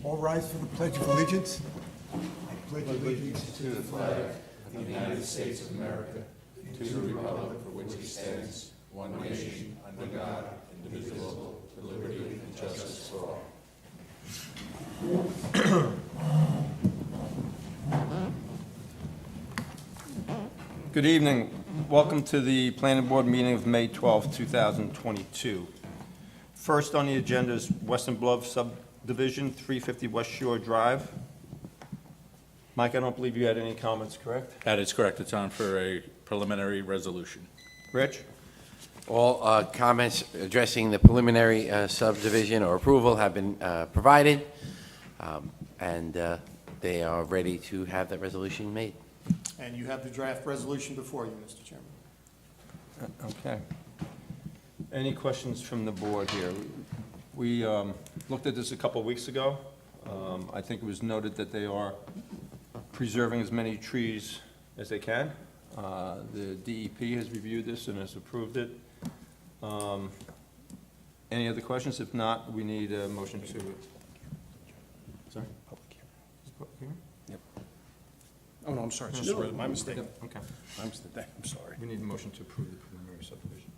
All rise for the Pledge of Allegiance. I pledge allegiance to the flag of the United States of America, to the republic for which it stands, one nation, under God, indivisible, with liberty and justice for all. Good evening. Welcome to the Planning Board meeting of May 12, 2022. First on the agenda is Western Bluff Subdivision, 350 West Shore Drive. Mike, I don't believe you had any comments, correct? That is correct. It's on for a preliminary resolution. Rich? All comments addressing the preliminary subdivision or approval have been provided, and they are ready to have that resolution made. And you have the draft resolution before you, Mr. Chairman. Okay. Any questions from the board here? We looked at this a couple of weeks ago. I think it was noted that they are preserving as many trees as they can. The DEP has reviewed this and has approved it. Any other questions? If not, we need a motion to... Sorry? Public hearing? Yep. Oh, no, I'm sorry. It's just my mistake. Yep, okay. My mistake. I'm sorry. We need a motion to approve the preliminary subdivision.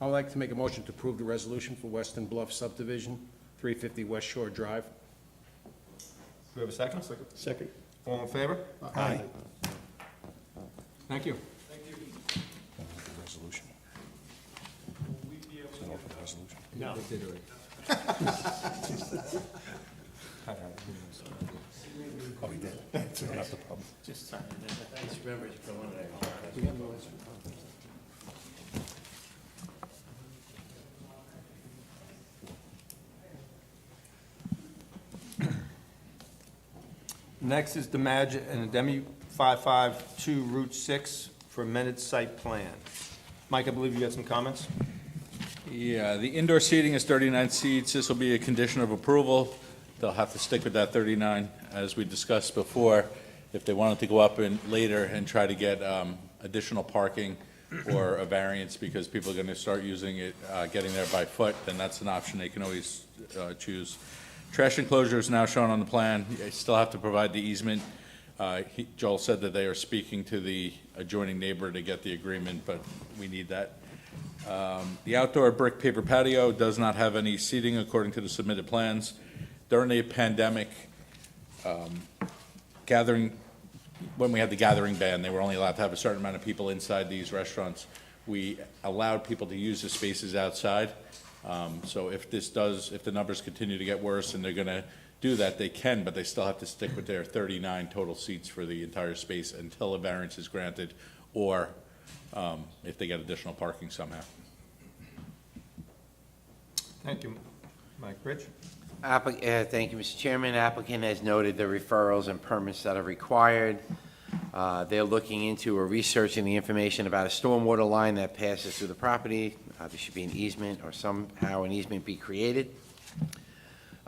I would like to make a motion to approve the resolution for Western Bluff Subdivision, 350 West Shore Drive. Do we have a second? Second. All in favor? Aye. Thank you. Resolution. Is that all for the resolution? No. They did already. Oh, we did. That's not the problem. Just remember it's preliminary. Next is the Madge and Demi 552 Route 6 for amended site plan. Mike, I believe you had some comments? Yeah, the indoor seating is 39 seats. This will be a condition of approval. They'll have to stick with that 39, as we discussed before. If they wanted to go up in later and try to get additional parking or a variance because people are going to start using it, getting there by foot, then that's an option they can always choose. Trash enclosure is now shown on the plan. You still have to provide the easement. Joel said that they are speaking to the adjoining neighbor to get the agreement, but we need that. The outdoor brick paper patio does not have any seating according to the submitted plans. During the pandemic, when we had the gathering ban, they were only allowed to have a certain amount of people inside these restaurants. We allowed people to use the spaces outside. So if the numbers continue to get worse and they're gonna do that, they can, but they still have to stick with their 39 total seats for the entire space until a variance is granted, or if they get additional parking somehow. Thank you, Mike. Rich? Thank you, Mr. Chairman. Applicant has noted the referrals and permits that are required. They're looking into or researching the information about a stormwater line that passes through the property. There should be an easement or somehow an easement be created.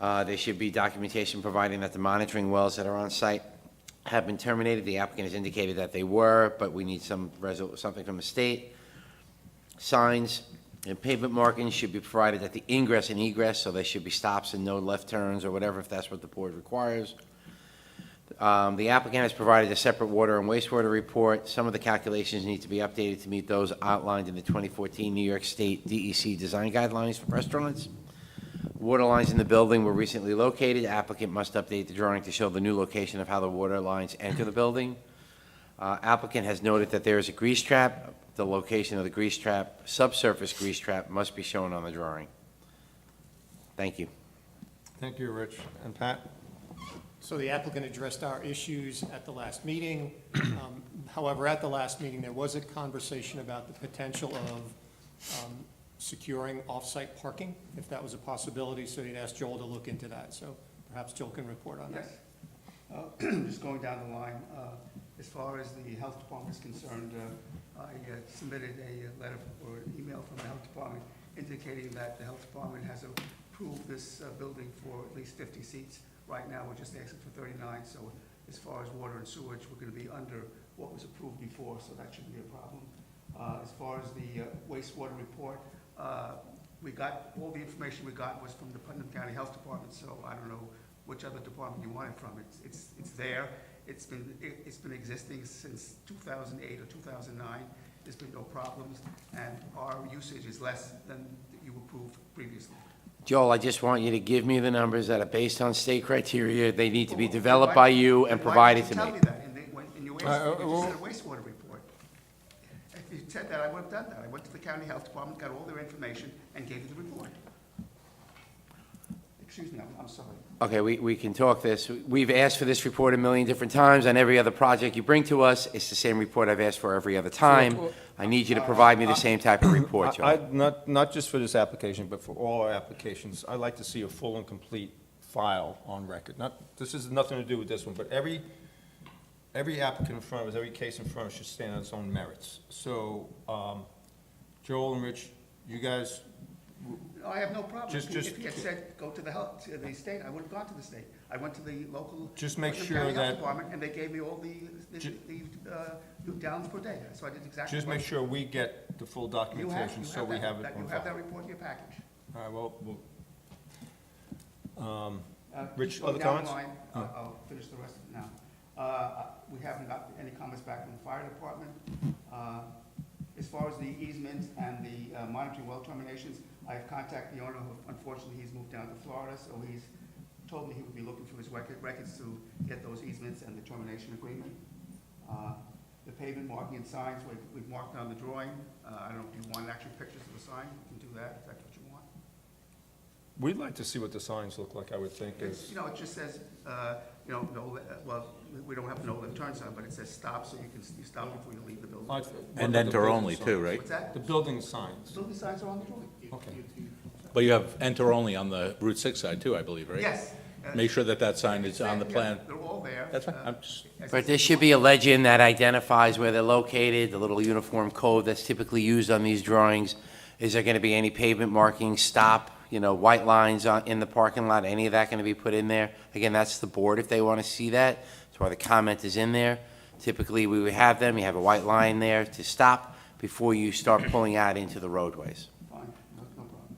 There should be documentation providing that the monitoring wells that are on site have been terminated. The applicant has indicated that they were, but we need something from the state. Signs and pavement markings should be provided at the ingress and egress, so there should be stops and no left turns or whatever, if that's what the board requires. The applicant has provided a separate water and wastewater report. Some of the calculations need to be updated to meet those outlined in the 2014 New York State DEC design guidelines for restaurants. Water lines in the building were recently located. Applicant must update the drawing to show the new location of how the water lines enter the building. Applicant has noted that there is a grease trap. The location of the grease trap, subsurface grease trap, must be shown on the drawing. Thank you. Thank you, Rich. And Pat? So the applicant addressed our issues at the last meeting. However, at the last meeting, there was a conversation about the potential of securing off-site parking, if that was a possibility, so he'd asked Joel to look into that. So perhaps Joel can report on that. Yes. Just going down the line, as far as the health department is concerned, I submitted a letter or an email from the health department indicating that the health department has approved this building for at least 50 seats. Right now, we're just asking for 39, so as far as water and sewage, we're going to be under what was approved before, so that shouldn't be a problem. As far as the wastewater report, we got, all the information we got was from the Putnam County Health Department, so I don't know which other department you want it from. It's there. It's been existing since 2008 or 2009. There's been no problems, and our usage is less than you approved previously. Joel, I just want you to give me the numbers that are based on state criteria. They need to be Well, developed why- by you and why provided didn't to you me. tell me that in your well- wastewater report? If you said that, I would have done that. I went to the county health department, got all their information, and gave you the report. Excuse me, I'm sorry. Okay, we can talk this. We've asked for this report a million different times on every other project you bring to us. It's the same report I've asked for every other time. I need you to provide me the same type of report, Joel. Not just for this application, but for all our applications, I'd like to see a full and complete file on record. This has nothing to do with this one, but every applicant in front of us, every case in front of us should stand on its own merits. So, Joel and Rich, you guys, No, I have no problem. Just- If he had said, go to the state, I would have gone to the state. I went to the local. Just make Putnam sure County Health that- Department, and they gave me all the gallons per day. So I did exactly. just what- make sure we get the full documentation, so we have it that- on You have that file. report in your package. All right, well, Rich, Going other down the comments? line, I'll finish the rest of it now. We haven't got any comments back from the fire department. As far as the easements and the monitoring well terminations, I've contacted the owner, who unfortunately he's moved down to Florida, so he's told me he would be looking through his records to get those easements and the termination agreement. The pavement marking and signs, we've marked on the drawing. I don't know if you want actual pictures of the sign, you can do that, if that's what you want. We'd like to see what the signs look like, I would think, It's, it just says, we don't have no left turn sign, but it says stop, so you stop before you leave the building. And enter only too, right? What's that? The building signs. Building signs are on the drawing. Okay. But you have enter only on the Route 6 side too, I believe, right? Yes. Make sure that sign is on the Yeah, plan. they're all there. That's fine, I'm just, But there should be a legend that identifies where they're located, the little uniform code that's typically used on these drawings. Is there going to be any pavement markings, stop, white lines in the parking lot, any of that going to be put in there? Again, that's the board if they want to see that. That's why the comment is in there. Typically, we would have them, you have a white line there to stop before you start pulling out into the roadways. Fine, no problem.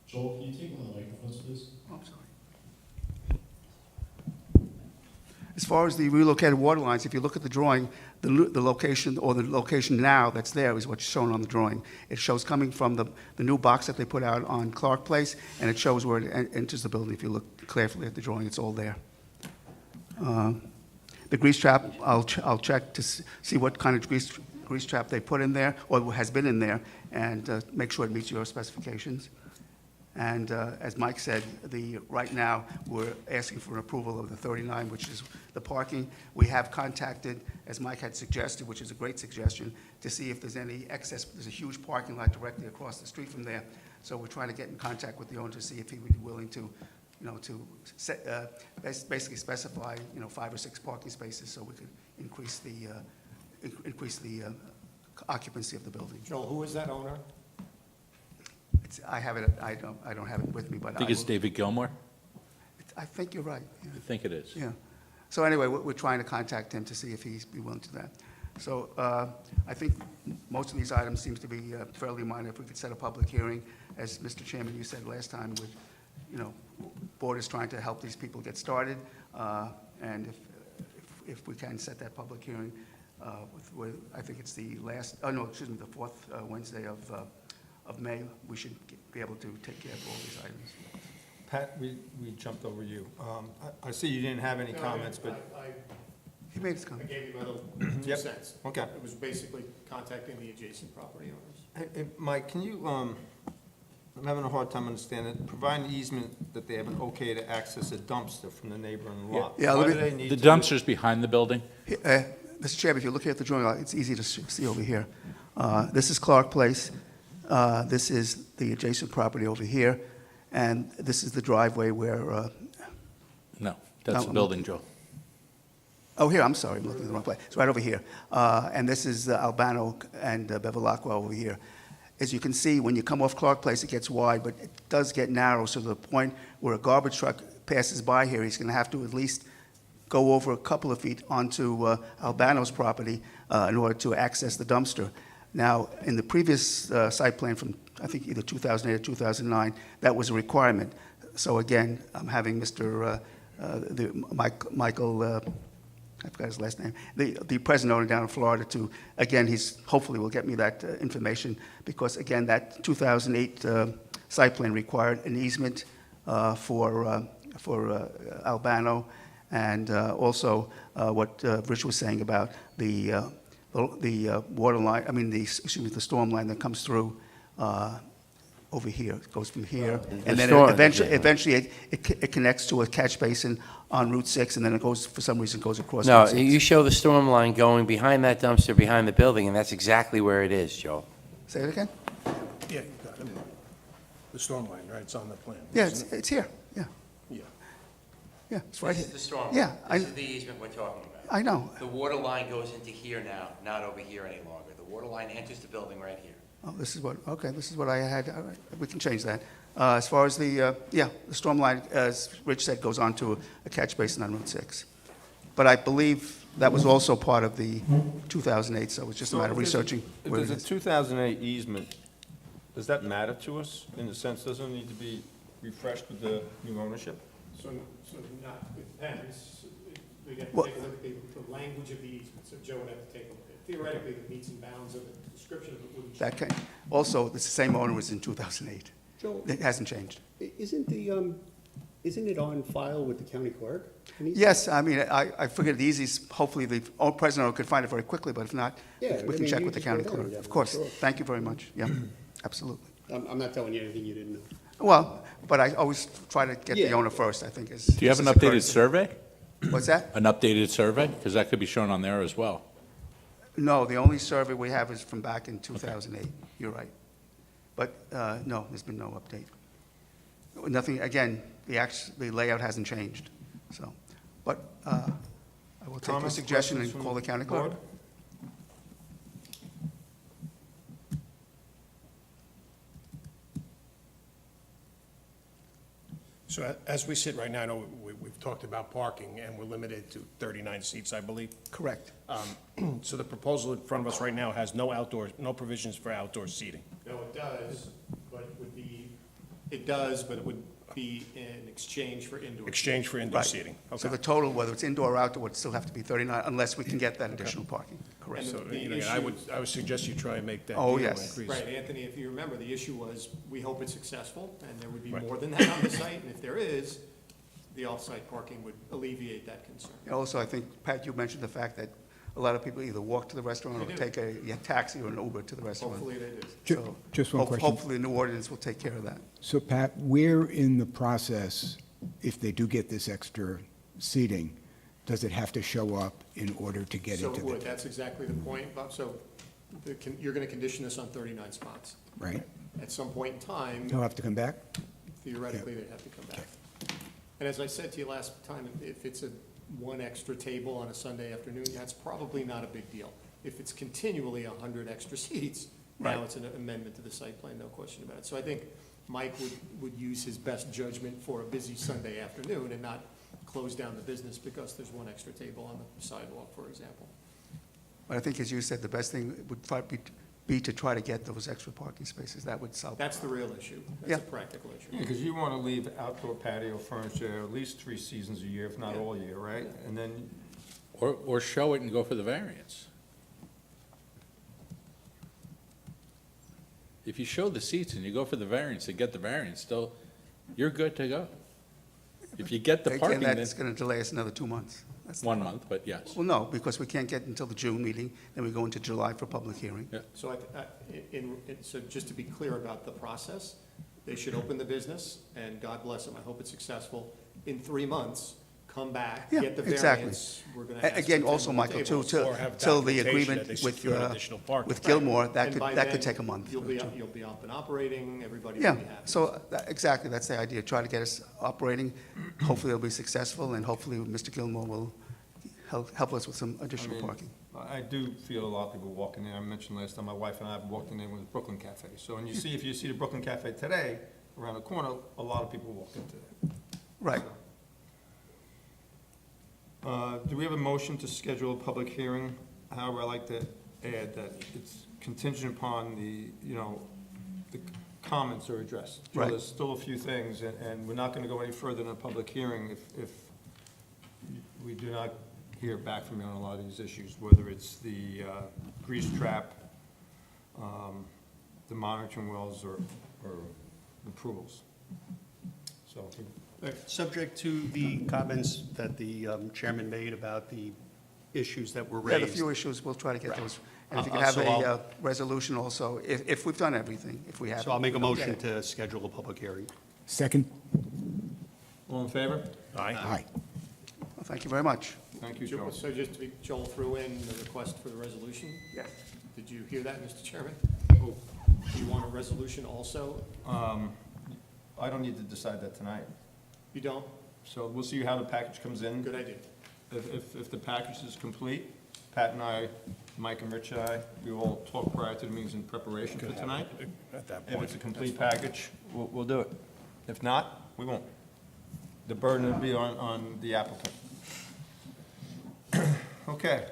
Joel, can you take one of the microphones, please? Oh, I'm sorry. As far as the relocated water lines, if you look at the drawing, the location, or the location now that's there is what's shown on the drawing. It shows coming from the new box that they put out on Clark Place, and it shows where it enters the building. If you look carefully at the drawing, it's all there. The grease trap, I'll check to see what kind of grease trap they put in there, or has been in there, and make sure it meets your specifications. And as Mike said, right now, we're asking for approval of the 39, which is the parking. We have contacted, as Mike had suggested, which is a great suggestion, to see if there's any excess. There's a huge parking lot directly across the street from there. So we're trying to get in contact with the owner to see if he would be willing to, basically specify, 5 or 6 parking spaces so we could increase the occupancy of the building. Joel, who is that owner? I don't have it with me, but I think it's will- David Gilmore. I think you're right, yeah. I think it is. Yeah. So anyway, we're trying to contact him to see if he's be willing to do that. So I think most of these items seems to be fairly minor. If we could set a public hearing, as Mr. Chairman, you said last time, board is trying to help these people get started. And if we can set that public hearing, I think it's the the fourth Wednesday of May, we should be able to take care of all these items. Pat, we jumped over you. I see you didn't have any comments, but, He made his I comment. gave you my little 2 Yep. cents. okay. It was basically contacting the adjacent property owners. Hey, Mike, can you, I'm having a hard time understanding it, provide an easement that they have an okay to access a dumpster from the neighboring lot? Yeah, Why let do me- they need The to- dumpster's behind the building. Mr. Chairman, if you're looking at the drawing, it's easy to see over here. This is Clark Place. This is the adjacent property over here. And this is the driveway where, No, that's No, the building, Joe. here, I'm sorry, I'm looking at the wrong place. It's right over here. And this is Albano and Bevilacqua over here. As you can see, when you come off Clark Place, it gets wide, but it does get narrow, so to the point where a garbage truck passes by here, he's going to have to at least go over a couple of feet onto Albano's property in order to access the dumpster. Now, in the previous site plan from, I think, either 2008 or 2009, that was a requirement. So again, I'm having Mr. Michael, I forgot his last name, the present owner down in Florida to, again, hopefully will get me that information, because again, that 2008 site plan required an easement for Albano, and also what Rich was saying about the water line, the storm line that comes through over here. It goes from here, and then eventually it connects to a catch basin on Route 6, and then it goes, for some reason, goes across No, Route 6. you show the storm line going behind that dumpster, behind the building, and that's exactly where it is, Joe. Say it again? Yeah, you got it. The storm line, right, it's on the plan. Yeah, isn't it? it's here, yeah. Yeah. Yeah, it's right here. This is the storm Yeah, line. I- This is the easement we're talking about. I know. The water line goes into here now, not over here any longer. The water line enters the building right here. Oh, this is what I had, all right, we can change that. As far as the storm line, as Rich said, goes on to a catch basin on Route 6. But I believe that was also part of the 2008, so it's just a matter of researching If where it there's a is. 2008 easement, does that matter to us, in the sense, doesn't it need to be refreshed with the new ownership? So not, it depends. We have to Well- take a look at the language of the easement, so Joe would have to take a look at it. Theoretically, the meets and bounds of the description of it wouldn't That can, also, it's the same owner as in 2008. Joe, It hasn't changed. isn't it on file with the county clerk? Yes, I figured the easiest, hopefully the president could find it very quickly, but if not, Yeah, we I can mean, check you with the just go county down clerk. and get Of it, course, sure. thank you very much, yeah, absolutely. I'm not telling you anything you didn't know. Well, but I always try to get the Yeah. owner first, I think is. Do you have an is a updated courtesy. survey? What's that? An updated survey? Because that could be shown on there as well. No, the only survey we have is from back in 2008. You're right. But, no, there's been no update. Nothing, again, the layout hasn't changed, so. But I will take your Comments, suggestion questions and from call the the county clerk. board? So as we sit right now, I know we've talked about parking, and we're limited to 39 seats, I believe. Correct. So the proposal in front of us right now has no provisions for outdoor seating. No, it does, but it would be in exchange for indoor. Exchange for indoor Right. seating. So Okay. the total, whether it's indoor or outdoor, would still have to be 39 unless we can get that additional parking. Correct. And So, the you know, I would suggest you try and make that Oh, deal yes. increase. Right, Anthony, if you remember, the issue was, we hope it's successful, and there would be Right. more than that on the site, and if there is, the off-site parking would alleviate that concern. Also, I think, Pat, you mentioned the fact that a lot of people either walk to the restaurant or They do. take a taxi or an Uber to the restaurant. Hopefully they do. So Just one question. Hopefully, the new ordinance will take care of that. So Pat, where in the process, if they do get this extra seating, does it have to show up in order to get So into it would, the, that's exactly the point, Bob, so you're gonna condition this on 39 spots. right? At some point in time, They'll have to come back? theoretically, they'd have to come back. And as I said to you last time, if it's one extra table on a Sunday afternoon, that's probably not a big deal. If it's continually 100 extra seats, now Right. it's an amendment to the site plan, no question about it. So I think Mike would use his best judgment for a busy Sunday afternoon and not close down the business because there's one extra table on the sidewalk, for example. But I think, as you said, the best thing would be to try to get those extra parking spaces. That would solve. That's the real issue. That's Yeah. a practical issue. Yeah, because you want to leave outdoor patio furniture at least 3 seasons a year, if not Yeah. all year, right? And then, Or show it and go for the variance. If you show the seats and you go for the variance and get the variance, still, you're good to go. If you get the parking, Again, then that's going to delay us another 2 months. That's the 1 problem. month, but yes. Well, no, because we can't get until the June meeting, then we go into July for public hearing. Yeah. So so just to be clear about the process, they should open the business, and God bless them, I hope it's successful. In 3 months, come back, Yeah, get the exactly. variance. We're gonna ask Again, for also, 10 more Michael, too, tables. Or have till the documentation agreement that they with, secured additional parking. with Gilmore, that And by could then, take a month. You'll or be, two. you'll be up and operating, everybody will Yeah, be happy. so, exactly, that's the idea, try to get us operating. Hopefully it'll be successful, and hopefully Mr. Gilmore will help us with some I additional mean, parking. I do feel a lot of people walk in there. I mentioned last time, my wife and I walked in there with Brooklyn Cafe. So when you see, if you see the Brooklyn Cafe today, around the corner, a lot of people walk into there. Right. Do we have a motion to schedule a public hearing? However, I like to add that it's contingent upon the, the comments are addressed. So Right. there's still a few things, and we're not gonna go any further than a public hearing if we do not hear back from you on a lot of these issues, whether it's the grease trap, the monitoring wells, or approvals. So, Subject to the comments that the chairman made about the issues that were Yeah, raised. the few issues, we'll try to get those. And if you Uh, could have so a I'll- resolution also, if we've done everything, if we haven't. So I'll make a we'll motion get it. to schedule a public hearing. Second? all in favor? Aye. Well, thank you very much. Thank you, Joe. So just to be, Joel threw in the request for the resolution. Yes. Did you hear that, Mr. Chairman? Do you want a resolution also? I don't need to decide that tonight. You don't? So we'll see how the package comes in. Good idea. If the package is complete, Pat and I, Mike and Rich and I, we will talk prior to the meetings in preparation for tonight. At that If point. it's a complete package, we'll do it. If not, we won't. The burden will be on the applicant. Okay.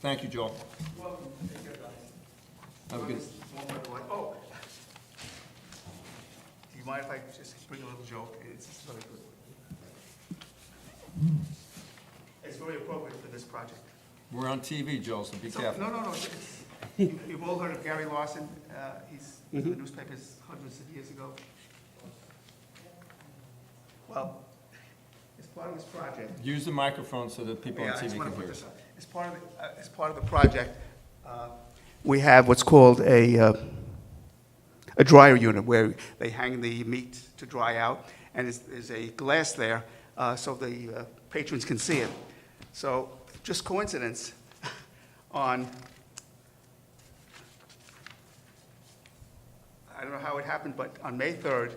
Thank you, Joel. Welcome. Take care, guys. Have a good, Oh. Do you mind if I just bring a little joke? It's just very good. It's very appropriate for this project. we're on TV, Joel, so be So, careful. no. You've all heard of Gary Larson. He's in the newspapers hundreds of years ago. Well, as part of this project, Use the microphone so that people on yeah, I TV just want can to put hear. this up. As part of the project, we have what's called a dryer unit where they hang the meat to dry out, and there's a glass there so the patrons can see it. So, just coincidence, I don't know how it happened, but on May 3rd,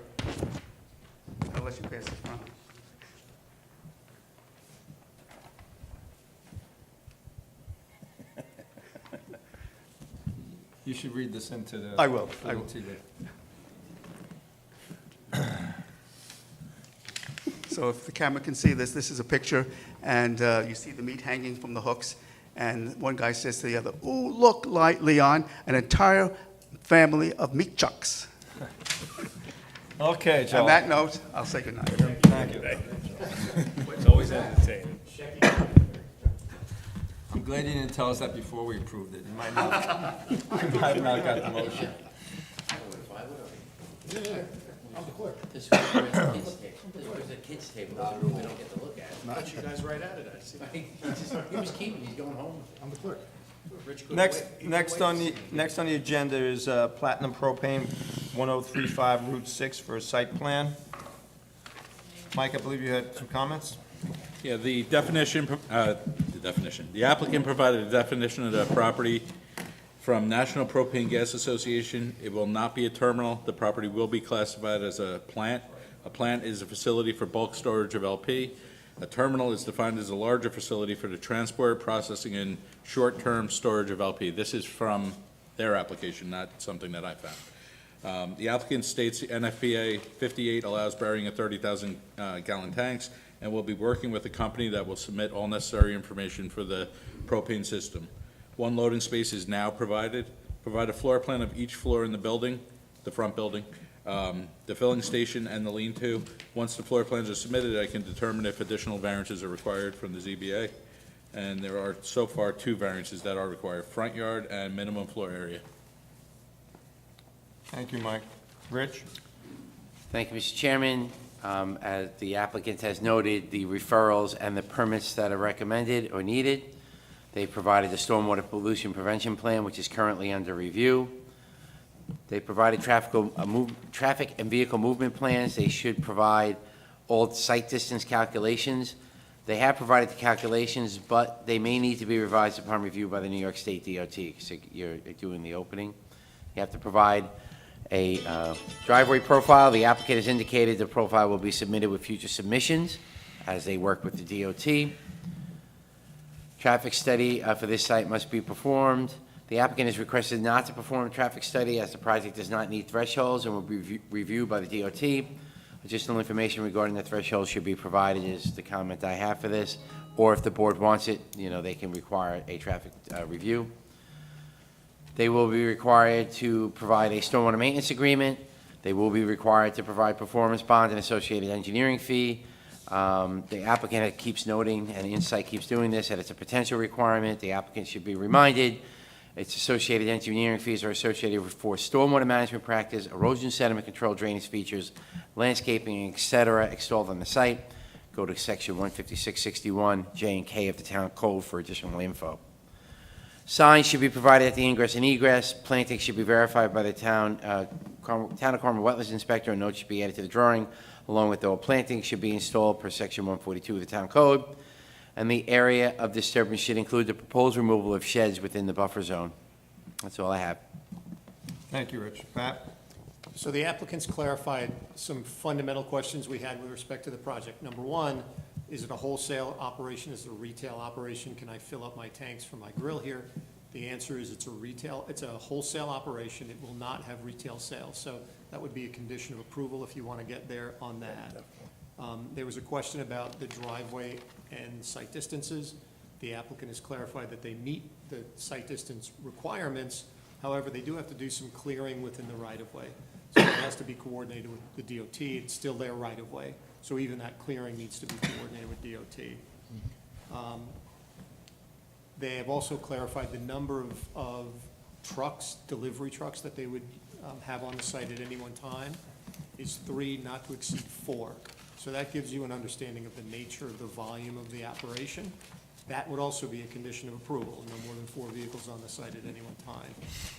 I'll let you pass this around. You should read this into the. I will, for I the will. TV. So if the camera can see this, this is a picture, and you see the meat hanging from the hooks, and one guy says to the other, "Ooh, look, Leon, an entire family of meat chucks." Okay, Joel. On that note, I'll say goodnight. Thank you. It's always entertaining. I'm glad you didn't tell us that before we approved it. You might not, you might have not got the motion. This was a kids' table. This was a kids' table, that's a room we don't get to look at. Not you guys right at it, I see. He was keeping, he's going home. I'm the clerk. Rich couldn't Next, wait. He couldn't next wait on to the, see me. next on the agenda is Platinum Propane, 1035 Route 6 for a site plan. Mike, I believe you had some comments? Yeah, the applicant provided a definition of the property from National Propane Gas Association. It will not be a terminal. The property will be classified as a plant. A plant is a facility for bulk storage of LP. A terminal is defined as a larger facility for the transport, processing, and short-term storage of LP. This is from their application, not something that I found. The applicant states the NFPA 58 allows burying of 30,000 gallon tanks, and will be working with a company that will submit all necessary information for the propane system. One loading space is now provided. Provide a floor plan of each floor in the building, the front building, the filling station, and the lean-to. Once the floor plans are submitted, I can determine if additional variances are required from the ZBA. And there are so far 2 variances that are required, front yard and minimum floor area. Thank you, Mike. Rich? Thank you, Mr. Chairman. As the applicant has noted, the referrals and the permits that are recommended or needed. They provided the stormwater pollution prevention plan, which is currently under review. They provided traffic and vehicle movement plans. They should provide all site distance calculations. They have provided the calculations, but they may need to be revised upon review by the New York State DOT, because you're doing the opening. You have to provide a driveway profile. The applicant has indicated the profile will be submitted with future submissions as they work with the DOT. Traffic study for this site must be performed. The applicant has requested not to perform a traffic study as the project does not meet thresholds and will be reviewed by the DOT. Additional information regarding the thresholds should be provided is the comment I have for this. Or if the board wants it, they can require a traffic review. They will be required to provide a stormwater maintenance agreement. They will be required to provide performance bond and associated engineering fee. The applicant keeps noting, and Insight keeps doing this, that it's a potential requirement. The applicant should be reminded its associated engineering fees are associated with for stormwater management practice, erosion sediment control, drainage features, landscaping, et cetera, installed on the site. Go to section 15661, J and K of the town code for additional info. Signs should be provided at the ingress and egress. Plantings should be verified by the town of Carmel Wetlands Inspector, and notes should be added to the drawing, along with all plantings should be installed per section 142 of the town code. And the area of disturbance should include the proposed removal of sheds within the buffer zone. That's all I have. Thank you, Rich. Pat? So the applicants clarified some fundamental questions we had with respect to the project. Number one, is it a wholesale operation? Is it a retail operation? Can I fill up my tanks from my grill here? The answer is it's a wholesale operation. It will not have retail sales. So that would be a condition of approval if you want to get there on that. There was a question about the driveway and site distances. The applicant has clarified that they meet the site distance requirements. However, they do have to do some clearing within the right-of-way. So it has to be coordinated with the DOT. It's still their right-of-way. So even that clearing needs to be coordinated with DOT. They have also clarified the number of trucks, delivery trucks, that they would have on the site at any one time is 3, not to exceed 4. So that gives you an understanding of the nature of the volume of the operation. That would also be a condition of approval, no more than 4 vehicles on the site at any one time.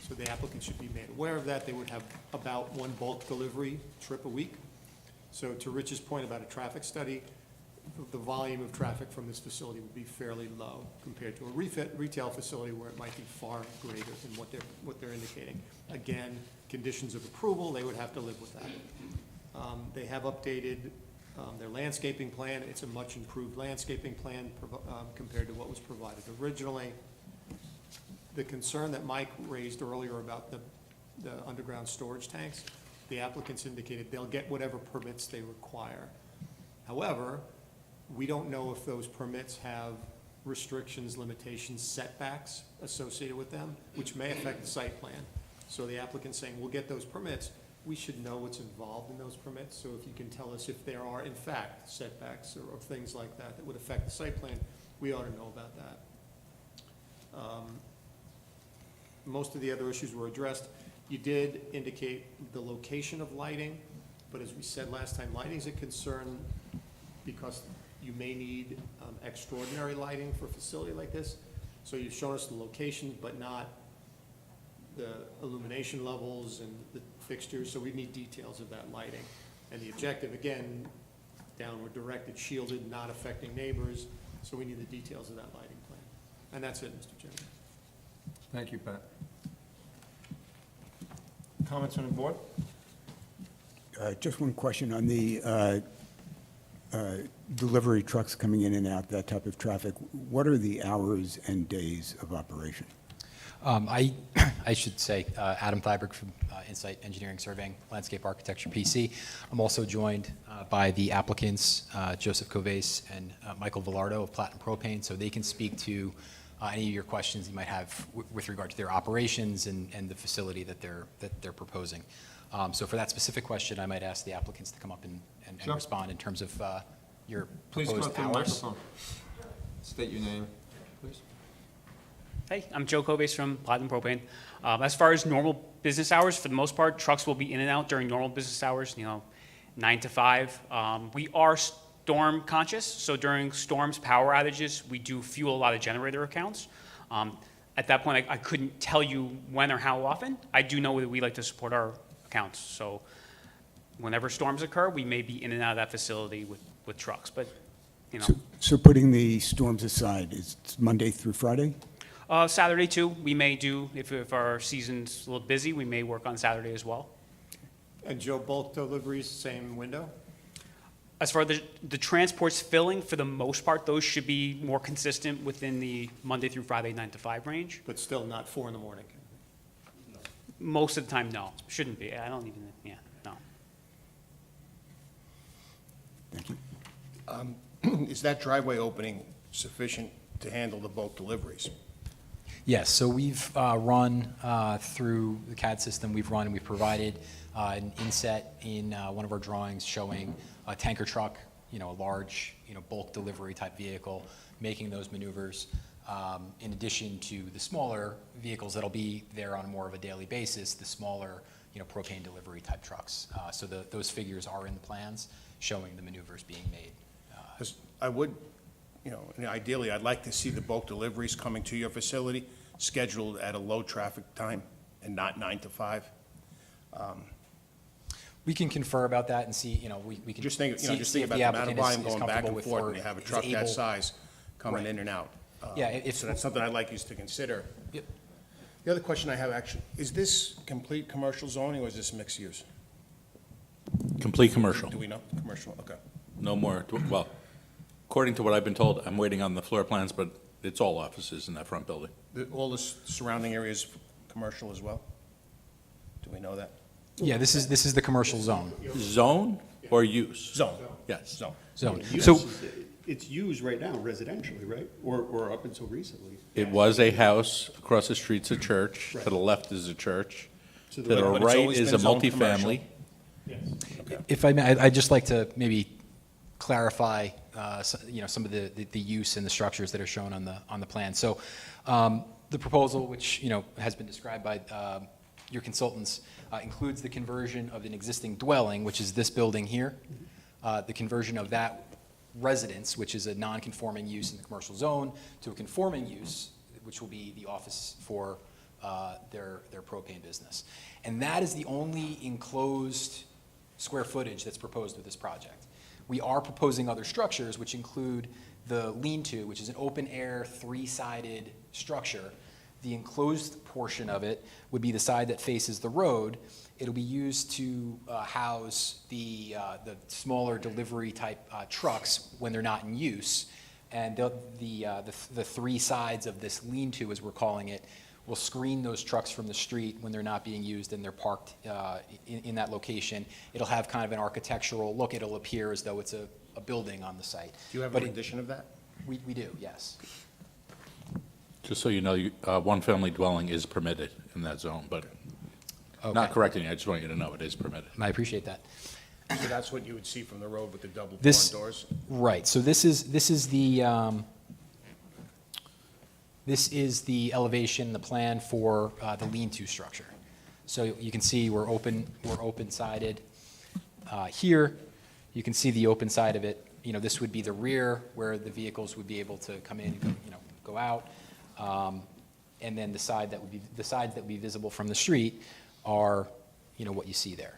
So the applicant should be made aware of that. They would have about 1 bulk delivery trip a week. So to Rich's point about a traffic study, the volume of traffic from this facility would be fairly low compared to a retail facility where it might be far greater than what they're indicating. Again, conditions of approval, they would have to live with that. They have updated their landscaping plan. It's a much improved landscaping plan compared to what was provided originally. The concern that Mike raised earlier about the underground storage tanks, the applicants indicated they'll get whatever permits they require. However, we don't know if those permits have restrictions, limitations, setbacks associated with them, which may affect the site plan. So the applicant's saying, we'll get those permits. We should know what's involved in those permits. So if you can tell us if there are, in fact, setbacks or things like that that would affect the site plan, we ought to know about that. Most of the other issues were addressed. You did indicate the location of lighting, but as we said last time, lighting is a concern because you may need extraordinary lighting for a facility like this. So you've shown us the location, but not the illumination levels and the fixtures, so we need details of that lighting. And the objective, again, downward directed, shielded, not affecting neighbors, so we need the details of that lighting plan. And that's it, Mr. Chairman. Thank you, Pat. Comments from the board? Just one question on the delivery trucks coming in and out, that type of traffic. What are the hours and days of operation? I should say Adam Thyberg from Insight Engineering Surveying, Landscape Architecture PC. I'm also joined by the applicants, Joseph Covase and Michael Villardo of Platinum Propane, so they can speak to any of your questions you might have with regard to their operations and the facility that they're proposing. So for that specific question, I might ask the applicants to come up and Sure. respond in terms of your Please come proposed up to the hours. microphone. State your name, please. Hey, I'm Joe Cobase from Platinum Propane. As far as normal business hours, for the most part, trucks will be in and out during normal business hours, 9 to 5. We are storm conscious, so during storms, power outages, we do fuel a lot of generator accounts. At that point, I couldn't tell you when or how often. I do know that we like to support our accounts, so whenever storms occur, we may be in and out of that facility with trucks, but, So putting the storms aside, is it Monday through Friday? Saturday too, we may do, if our season's a little busy, we may work on Saturday as well. And Joe, bulk deliveries, same window? As far as the transports filling, for the most part, those should be more consistent within the Monday through Friday 9 to 5 range. But still not 4 in the morning? Most of the time, no. Shouldn't be. I don't even, no. Thank you. Is that driveway opening sufficient to handle the bulk deliveries? Yes, so we've run through the CAD system, we've provided an inset in one of our drawings showing a tanker truck a large, bulk delivery type vehicle, making those maneuvers, in addition to the smaller vehicles that'll be there on more of a daily basis, the smaller, propane delivery type trucks. So those figures are in the plans showing the maneuvers being made. 'Cause I would, and ideally, I'd like to see the bulk deliveries coming to your facility scheduled at a low traffic time and not 9 to 5. We can confer about that and see, we can Just think, see just see think if about the the amount of applicant is volume going back comfortable and with forth, or and you have a is truck that able- size coming Right. in and out. Yeah, if- So that's something I'd like you to consider. Yep. The other question I have, actually, is this complete commercial zoning, or is this mixed use? Complete commercial, Do we know? Commercial, okay. no more, well, according to what I've been told, I'm waiting on the floor plans, but it's all offices in that front building. All the surrounding areas, commercial as well? Do we know that? Yeah, this is the commercial zone. Zone or use? Zone. Yes. Zone. Zone. Use So, is- It's used right now residentially, right? Or up until recently. It was a house, across the street's a church, to the left is a church, to the But it's right always is a been zoned multifamily. if I may, I'd just like to maybe clarify, some of the use and the structures that are shown on the plan. So, the proposal, which, has been described by your consultants, includes the conversion of an existing dwelling, which is this building here, the conversion of that residence, which is a non-conforming use in the commercial zone, to a conforming use, which will be the office for their propane business. And that is the only enclosed square footage that's proposed with this project. We are proposing other structures, which include the lean-to, which is an open-air, three-sided structure. The enclosed portion of it would be the side that faces the road. It'll be used to house the smaller delivery-type trucks when they're not in use. And the three sides of this lean-to, as we're calling it, will screen those trucks from the street when they're not being used and they're parked in that location. It'll have kind of an architectural look. It'll appear as though it's a building on the site. Do you have a But rendition of that? we do, yes. Just so you know, one-family dwelling is permitted in that zone, but not Okay. correcting you, I just want you to know it is permitted. I appreciate that. So that's what you would see from the road with the double barn This- doors? Right, so this is the elevation, the plan for the lean-to structure. So you can see we're open-sided. Here, you can see the open side of it. This would be the rear where the vehicles would be able to come in, go out. And then the sides that would be visible from the street are, what you see there.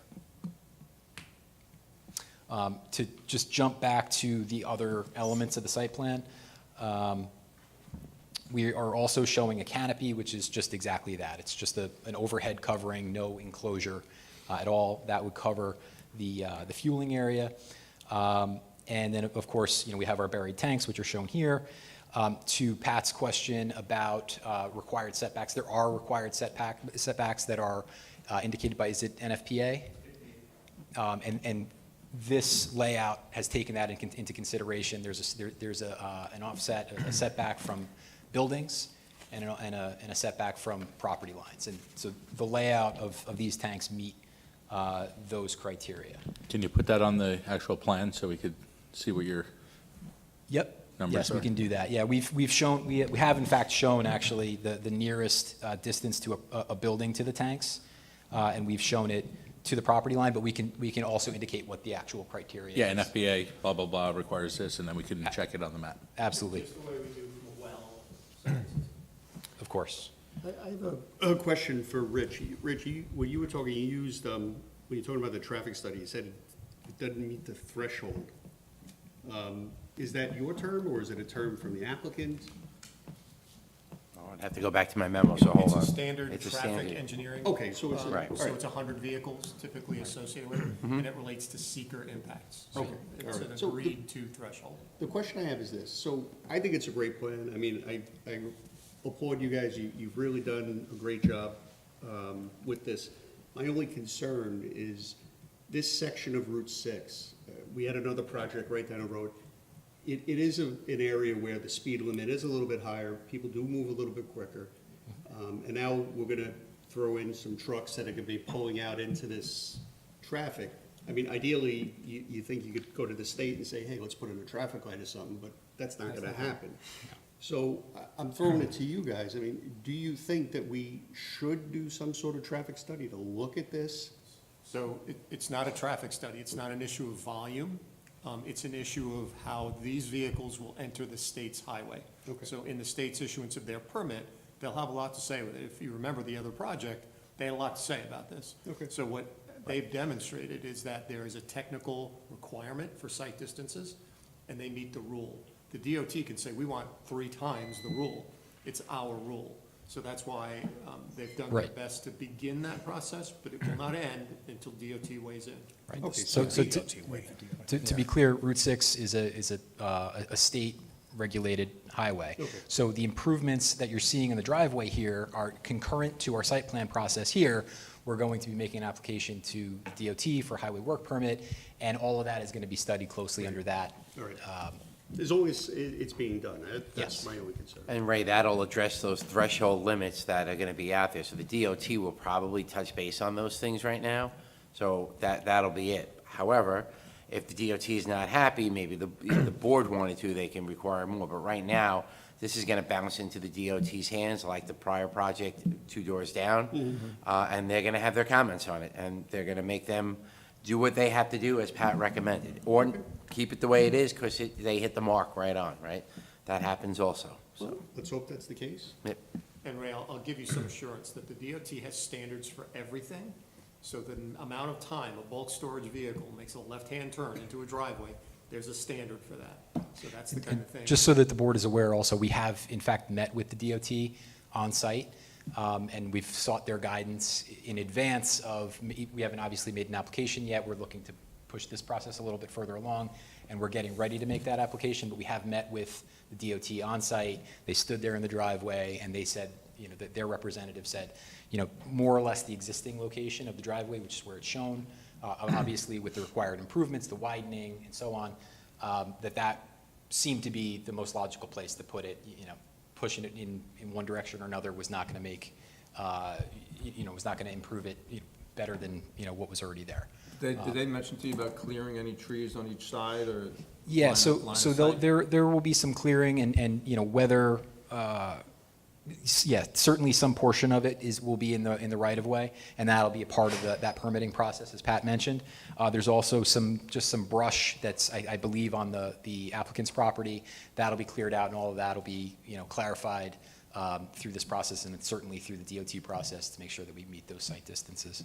To just jump back to the other elements of the site plan, we are also showing a canopy, which is just exactly that. It's just an overhead covering, no enclosure at all. That would cover the fueling area. And then, of course, we have our buried tanks, which are shown here. To Pat's question about required setbacks, there are required setbacks that are indicated by, is it NFPA? And this layout has taken that into consideration. There's an offset, a setback from buildings and a setback from property lines. And so the layout of these tanks meet those criteria. Can you put that on the actual plan so we could see what your Yep. numbers Yes, we are? can do that. Yeah, we have in fact shown actually the nearest distance to a building to the tanks, and we've shown it to the property line, but we can also indicate what the actual criteria is. Yeah, NFPA, blah, blah, blah, requires this, and then we can check it on the map. Absolutely, Just the way we do from a well. of course. I have a question for Rich. Rich, when you were talking, you used, when you're talking about the traffic study, you said it doesn't meet the threshold. Is that your term, or is it a term from the applicant? I'd have to go back to my memo, so hold on. It's a standard It's a traffic standard. engineering. Okay, so it's, Right. So it's 100 vehicles typically associated with it, and it relates to seeker impacts. So Okay, it's all an right. So the- agreed-to threshold. The question I have is this, so I think it's a great plan. I mean, I applaud you guys, you've really done a great job with this. My only concern is this section of Route 6. We had another project right down the road. It is an area where the speed limit is a little bit higher, people do move a little bit quicker. And now we're gonna throw in some trucks that are gonna be pulling out into this traffic. I mean, ideally, you think you could go to the state and say, hey, let's put in a traffic light or something, but that's not gonna happen. So I'm throwing it to you guys. I mean, do you think that we should do some sort of traffic study to look at this? So it's not a traffic study, it's not an issue of volume, it's an issue of how these vehicles will enter the state's highway. Okay. So in the state's issuance of their permit, they'll have a lot to say with it. If you remember the other project, they had a lot to say about this. Okay. So what they've demonstrated is that there is a technical requirement for site distances, and they meet the rule. The DOT can say, we want 3 times the rule. It's our rule. So that's why they've done their Right. best to begin that process, but it will not end until DOT weighs in. Right. Okay, So, so to be clear, Route 6 is a state-regulated highway. Okay. So the improvements that you're seeing in the driveway here are concurrent to our site plan process here. We're going to be making an application to the DOT for highway work permit, and all of that is going to be studied closely under that. All right. As long as it's being done, that's Yes. my only concern. And Ray, that'll address those threshold limits that are gonna be out there. So the DOT will probably touch base on those things right now, so that'll be it. However, if the DOT is not happy, maybe the board wanted to, they can require more. But right now, this is gonna bounce into the DOT's hands, like the prior project 2 doors down. And they're gonna have their comments on it, and they're gonna make them do what they have to do as Pat recommended. Or keep it the way it is, because they hit the mark right on, right? That happens also, so. Well, let's hope that's the case. Yep. And Ray, I'll give you some assurance that the DOT has standards for everything. So the amount of time a bulk storage vehicle makes a left-hand turn into a driveway, there's a standard for that. So that's the kind of thing. Just so that the board is aware also, we have in fact met with the DOT on site, and we've sought their guidance in advance of, we haven't obviously made an application yet, we're looking to push this process a little bit further along, and we're getting ready to make that application, but we have met with the DOT on site. They stood there in the driveway, and they said, you know, that their representative said, you know, more or less the existing location of the driveway, which is where it's shown, obviously with the required improvements, the widening and so on, that seemed to be the most logical place to put it. You know, pushing it in one direction or another was not going to make, you know, was not going to improve it better than, you know, what was already there. Did they mention to you about clearing any trees on each side, or? Yeah, line so, of so sight? there will be some clearing and, you know, whether, yeah, certainly some portion of it will be in the right of way, and that'll be a part of that permitting process, as Pat mentioned. There's also just some brush that's, I believe, on the applicant's property. That'll be cleared out, and all of that'll be, you know, clarified through this process, and certainly through the DOT process to make sure that we meet those site distances.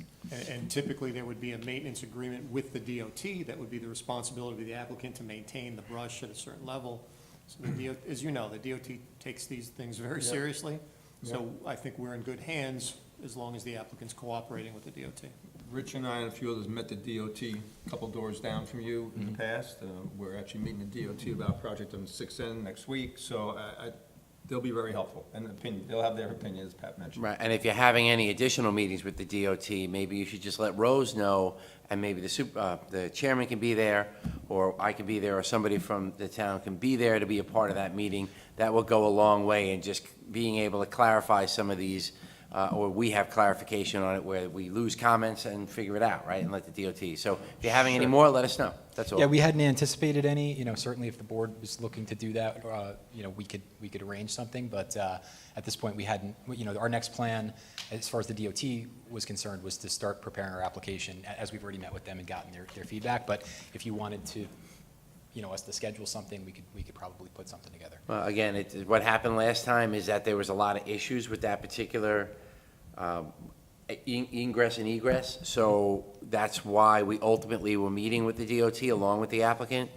And typically, there would be a maintenance agreement with the DOT that would be the responsibility of the applicant to maintain the brush at a certain level. So the as you know, the DOT takes these things very seriously. So I think we're in good hands as long as the applicant's cooperating with the DOT. Rich and I and a few others met the DOT a couple doors down from you in the past. We're actually meeting the DOT about a project on the 6th End next week, so they'll be very helpful, and they'll have their opinion, as Pat mentioned. Right, and if you're having any additional meetings with the DOT, maybe you should just let Rose know, and maybe the chairman can be there, or I can be there, or somebody from the town can be there to be a part of that meeting. That will go a long way in just being able to clarify some of these, or we have clarification on it where we lose comments and figure it out, right, and let the DOT. So if you're having any more, let us know, that's all. Yeah, we hadn't anticipated any, you know, certainly if the board was looking to do that, you know, we could arrange something, but at this point, we hadn't, you know, our next plan, as far as the DOT was concerned, was to start preparing our application, as we've already met with them and gotten their feedback, but if you wanted to, you know, us to schedule something, we could probably put something together. Well, again, what happened last time is that there was a lot of issues with that particular ingress and egress, so that's why we ultimately were meeting with the DOT along with the applicant.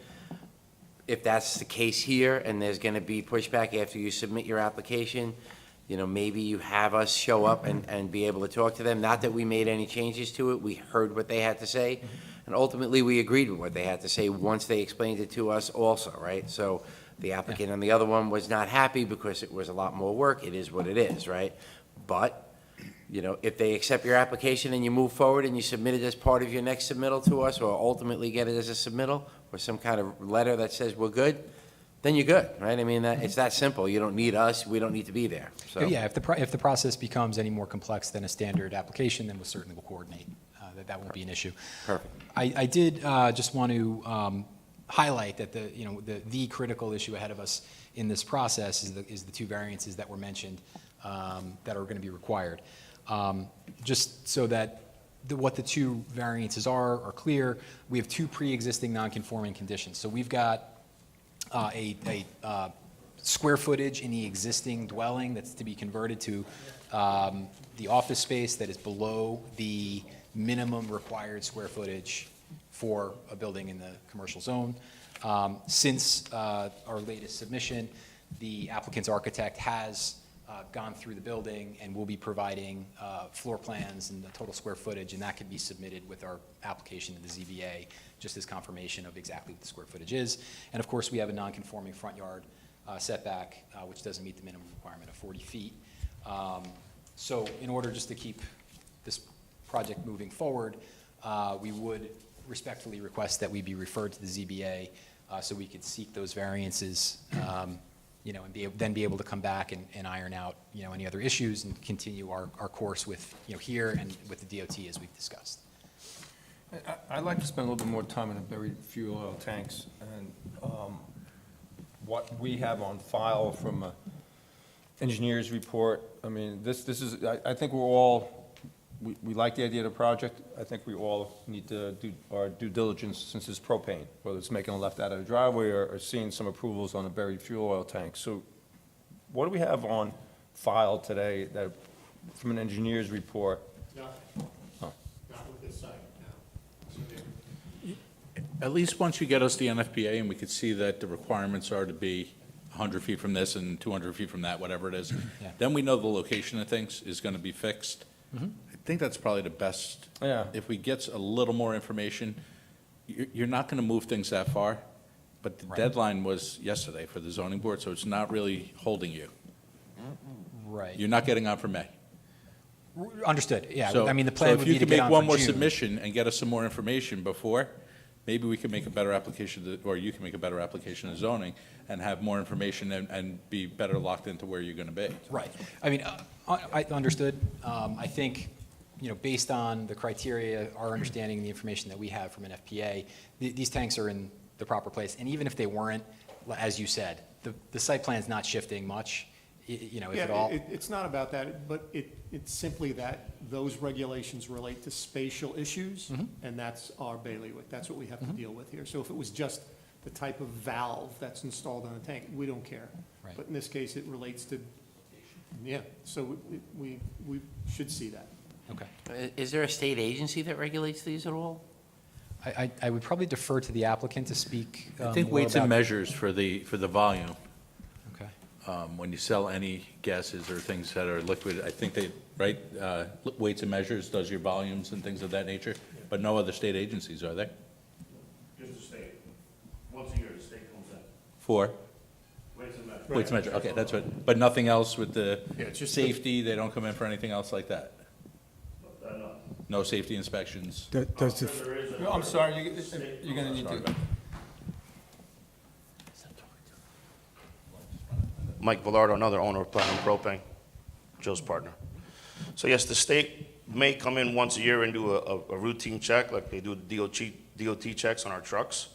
If that's the case here, and there's gonna be pushback after you submit your application, you know, maybe you have us show up and be able to talk to them. Not that we made any changes to it, we heard what they had to say, and ultimately, we agreed with what they had to say once they explained it to us also, right? So the applicant on the other one was not happy because it was a lot more work. It is what it is, right? But, you know, if they accept your application and you move forward and you submit it as part of your next submittal to us, or ultimately get it as a submittal, or some kind of letter that says we're good, then you're good, right? I mean, it's that simple. You don't need us, we don't need to be there, so. Yeah, if the process becomes any more complex than a standard application, then we certainly will coordinate that won't be an issue. Perfect. I did just want to highlight that the critical issue ahead of us in this process is the two variances that were mentioned that are going to be required. Just so that what the two variances are clear, we have two pre-existing non-conforming conditions. So we've got a square footage in the existing dwelling that's to be converted to the office space that is below the minimum required square footage for a building in the commercial zone. Since our latest submission, the applicant's architect has gone through the building and will be providing floor plans and the total square footage, and that can be submitted with our application to the ZBA, just as confirmation of exactly what the square footage is. And of course, we have a non-conforming front yard setback, which doesn't meet the minimum requirement of 40 feet. So in order just to keep this project moving forward, we would respectfully request that we be referred to the ZBA so we could seek those variances, and then be able to come back and iron out, any other issues and continue our course with, here and with the DOT as we've discussed. I'd like to spend a little bit more time on the buried fuel oil tanks and what we have on file from a engineer's report. I mean, this is, I think we're all, we like the idea of the project. I think we all need to do our due diligence since it's propane, whether it's making a left out of the driveway or seeing some approvals on a buried fuel oil tank. So what do we have on file today that, from an engineer's report? Not with this site, no. So At least once you get us the NFPA and we could see that the requirements are to be 100 feet from this and 200 feet from that, whatever it is, Yeah. then we know the location of things is going to be fixed. I think that's probably the best. Yeah. If we get a little more information, you're not going to move things that far, but the Right. deadline was yesterday for the zoning board, so it's not really holding you. Right. You're not getting on for May. Understood, yeah. So- I mean, the plan would be to get So if you on can make one for more June. submission and get us some more information before, maybe we can make a better application, or you can make a better application of zoning and have more information and be better locked into where you're going to be. Right. I mean, I understood. I think, based on the criteria, our understanding and the information that we have from an FPA, these tanks are in the proper place. And even if they weren't, as you said, the site plan's not shifting much, if at all. It's not about that, but it's simply that those regulations relate to spatial issues, and that's our bailiwick. That's what we have to deal with here. So if it was just the type of valve that's installed on a tank, we don't care. Right. But in this case, it relates to, so we should see that. Okay. Is there a state agency that regulates these at all? I would probably defer to the applicant to speak I think more weights and about- measures for the volume. Okay. When you sell any gases or things that are liquid, I think they, right, weights and measures does your volumes and things of that nature, but no other state agencies, are there? Just the state. Once a year, the state comes in. For? Weights and measures. Weights and measures, okay, that's what, but nothing else with the Yeah, it's just safety, they don't come in for anything else like that? No. No safety inspections? Does the, There is a. No, I'm sorry, you're going to need to. Mike Velardo, another owner of Platinum Propane, Joe's partner. So yes, the state may come in once a year and do a routine check, like they do DOT checks on our trucks.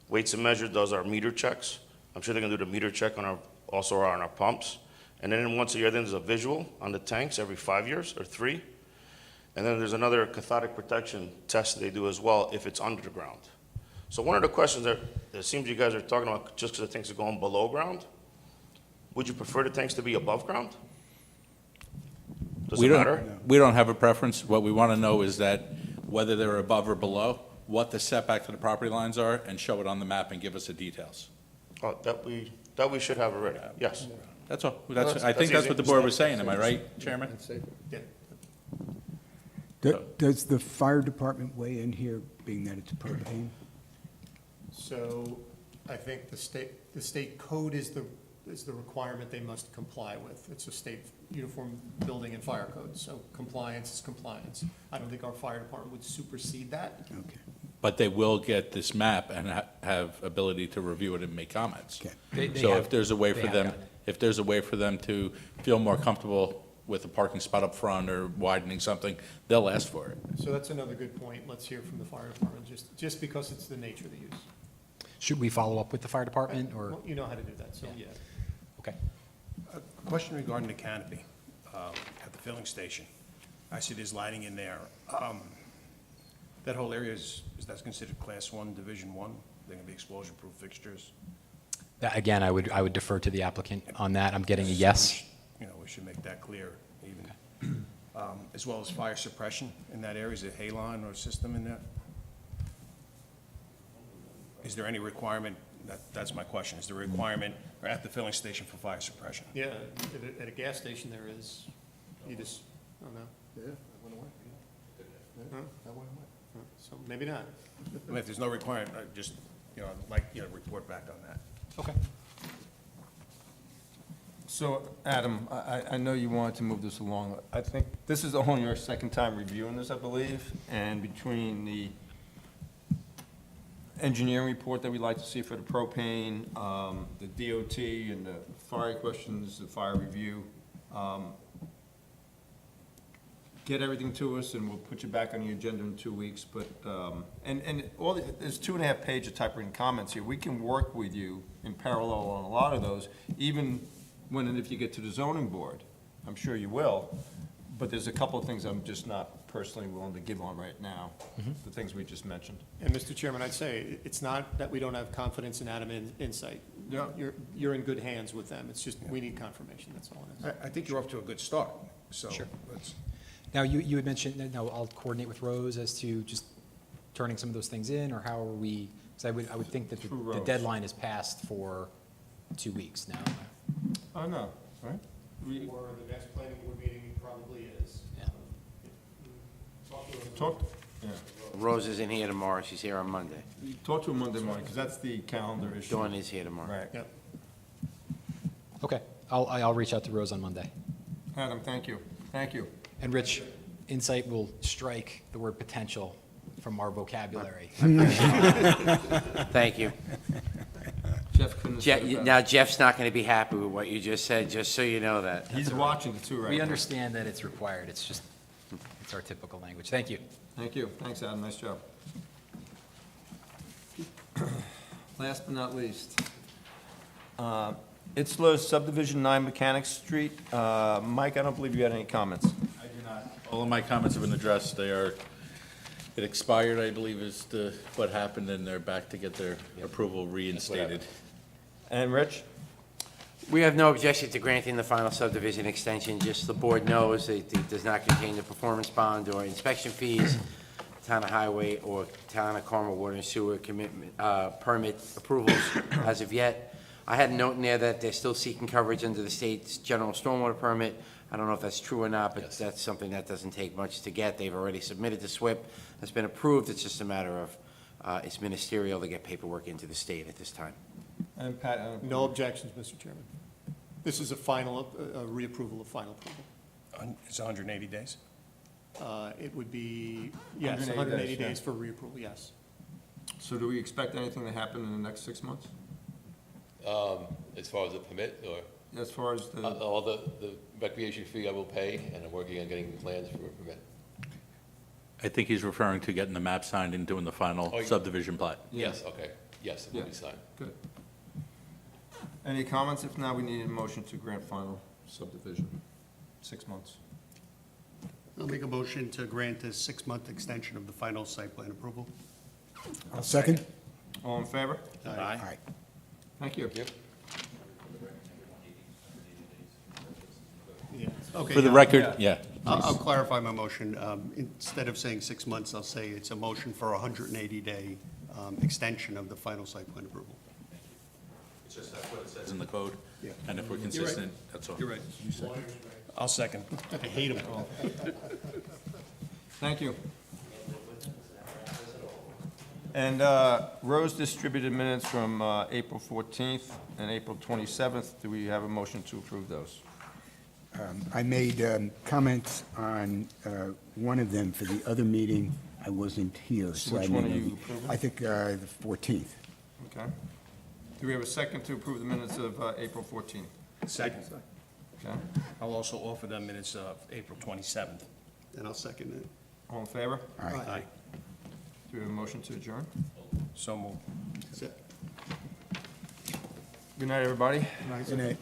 Weights and Measures does our meter checks. I'm sure they're gonna do the meter check on also on our pumps. And then once a year, then there's a visual on the tanks every 5 years or 3. And then there's another cathodic protection test that they do as well if it's underground. So one of the questions that it seems you guys are talking about, just because the tanks are going below ground, would you prefer the tanks to be above ground? Does it matter? We don't have a preference. What we want to know is that whether they're above or below, what the setback to the property lines are, and show it on the map and give us the details. Oh, that we should have already, yes. That's all. that's I think that's easy. what the board was saying. Am I right, Chairman? Yeah. does the fire department weigh in here, being that it's propane? So I think the state code is the requirement they must comply with. It's a state uniform building and fire code, so compliance is compliance. I don't think our fire department would supersede that. Okay. But they will get this map and have ability to review it and make comments. Okay. They So have- if there's a way they for have them, gotten it. if there's a way for them to feel more comfortable with a parking spot up front or widening something, they'll ask for it. So that's another good point. Let's hear from the fire department, just because it's the nature of the use. Should we follow up with the fire department, or? Well, you know how to do that, so yeah. Okay. A question regarding the canopy at the filling station. I see there's lighting in there. That whole area is that considered Class 1, Division 1? They're going to be explosion-proof fixtures? Again, I would defer to the applicant on that. I'm getting a yes. You know, we should make that clear even. As well as fire suppression in that area. Is there a halon or system in there? Is there any requirement, that's my question, is there a requirement at the filling station for fire suppression? Yeah, at a gas station there is, you just, I don't know. Yeah, that went away. Huh? That went away. So maybe not. I mean, if there's no requirement, I just, I'd like, report back on that. Okay. So, Adam, I know you wanted to move this along. I think this is only your second time reviewing this, I believe, and between the engineering report that we'd like to see for the propane, the DOT and the fire questions, the fire review, get everything to us, and we'll put you back on the agenda in 2 weeks, but, there's 2.5 pages of typewritten comments here. We can work with you in parallel on a lot of those, even when and if you get to the zoning board. I'm sure you will, but there's a couple of things I'm just not personally willing to give on right now, the things we just mentioned. And Mr. Chairman, I'd say, it's not that we don't have confidence in Adam Insight. Yeah. You're in good hands with them. It's just, we need confirmation, that's all it is. I think you're off to a good start, so. Sure. let's- Now, you had mentioned, now I'll coordinate with Rose as to just turning some of those things in, or how are we, because I would think that Through the Rose. deadline is passed for 2 weeks now. Oh, no, right? Or the next planning board meeting probably is. Yeah. Talk, yeah, Rose isn't here tomorrow, she's here on Monday. talk to him Monday morning, because that's the calendar issue. Dawn is here tomorrow. Right. Yep. Okay, I'll reach out to Rose on Monday. Adam, thank you, thank you. And Rich, Insight will strike the word potential from our vocabulary. Thank you. Jeff couldn't have said it better. Now Jeff's not going to be happy with what you just said, just so you know that. He's watching it too right now. We understand that it's required, it's our typical language. Thank you. Thank you. Thanks, Adam. Nice job. Last but not least, Itzler's subdivision 9 Mechanic Street. Mike, I don't believe you had any comments. I do not. All of my comments have been addressed. It expired, I believe, is what happened, and they're back to get their approval reinstated. And Rich? We have no objection to granting the final subdivision extension, just the board knows it does not contain the performance bond or inspection fees, town of highway or town of Carmel water and sewer commitment, permit approvals as of yet. I had a note in there that they're still seeking coverage under the state's general stormwater permit. I don't know if that's true or not, but that's something that doesn't take much to get. They've already submitted the SWIP. That's been approved. It's just a matter of, it's ministerial to get paperwork into the state at this time. And Pat? I don't- No objections, Mr. Chairman. This is a final, reapproval of final approval. It's 180 days? It would be, yes, 180 180 days, days for reapproval, yes. So do we expect anything to happen in the next 6 months? As far as the permit, or, As far as the, all the recreation fee I will pay, and I'm working on getting the plans for a permit. I think he's referring to getting the map signed and doing the final Oh, yeah. subdivision plat. Yes, okay, yes, it will be Yeah. signed. good. Any comments? If not, we need a motion to grant final subdivision, 6 months. I'll make a motion to grant a 6-month extension of the final site plan approval. I'll second. All in favor? All right. Thank you. Yep. Yeah. Okay. For the record, yeah. I'll clarify my motion. Instead of saying 6 months, I'll say it's a motion for a 180-day extension of the final site plan approval. It's just that's what it says in the code, Yeah. and if we're consistent, that's all. You're right. I'll second. I hate them. Thank you. And Rose distributed minutes from April 14th and April 27th. Do we have a motion to approve those? I made comments on one of them for the other meeting. I wasn't here. so Which I one made are you a- approving? I think the 14th. Okay. Do we have a second to approve the minutes of April 14th? Second. Okay. I'll also offer them minutes of April 27th. And I'll second it. All in favor? Aye. Do we have a motion to adjourn? So moved. Is that- Good night, everybody. Good night.